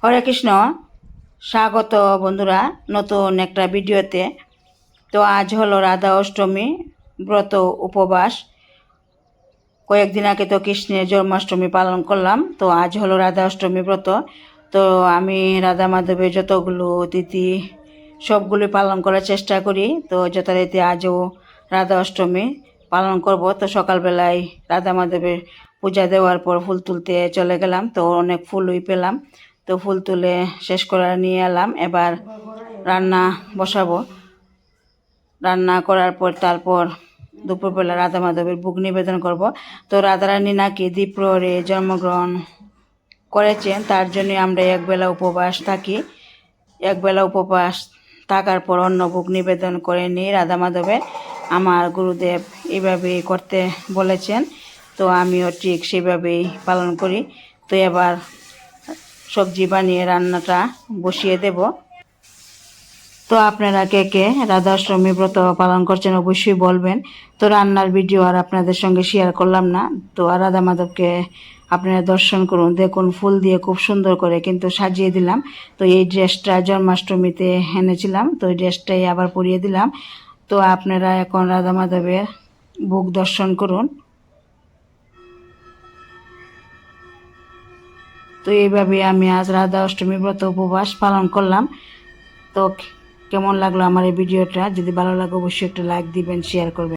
হরে কৃষ্ণ, স্বাগত বন্ধুরা নতুন একটা ভিডিওতে। তো আজ হলো রাধা অষ্টমী ব্রত উপবাস। কয়েকদিন আগে তো কৃষ্ণের জন্মাষ্টমী পালন করলাম, তো আজ হলো রাধা অষ্টমী ব্রত। তো আমি রাধা মাধবের যতগুলো তিথি সবগুলি পালন করার চেষ্টা করি। তো যথারীতি আজও রাধা অষ্টমী পালন করব। তো সকালবেলায় রাধা মাধবের পূজা দেওয়ার পর ফুল তুলতে চলে গেলাম, তো অনেক ফুলই পেলাম। তো ফুল তুলে শেষ করে নিয়ে এলাম, এবার রান্না বসাবো। রান্না করার পর তারপর দুপুরবেলা রাধা মাধবের ভোগ নিবেদন করব। তো রাধারানী নাকি দ্বিপ্রহরে জন্মগ্রহণ করেছেন, তার জন্য আমরা একবেলা উপবাস থাকি। একবেলা উপবাস থাকার পর অন্ন ভোগ নিবেদন করে নিই রাধা মাধবের। আমার গুরুদেব এইভাবেই করতে বলেছেন, তো আমিও ঠিক সেভাবেই পালন করি। তো এবার সবজি বানিয়ে রান্নাটা বসিয়ে দেব। তো আপনারা কে কে রাধা অষ্টমী ব্রত পালন করছেন অবশ্যই বলবেন। তো রান্নার ভিডিও আর আপনাদের সঙ্গে শেয়ার করলাম না। তো রাধা মাধবকে আপনারা দর্শন করুন, দেখুন ফুল দিয়ে খুব সুন্দর করে কিন্তু সাজিয়ে দিলাম। তো এই ড্রেসটা জন্মাষ্টমীতে এনেছিলাম, তো এই ড্রেসটাই আবার পরিয়ে দিলাম। তো আপনারা এখন রাধা মাধবের ভোগ দর্শন করুন। তো এইভাবে আমি আজ রাধা অষ্টমী ব্রত উপবাস পালন করলাম। তো কেমন লাগলো আমার এই ভিডিওটা? যদি ভালো লাগে অবশ্যই একটা লাইক দিবেন, শেয়ার করবেন।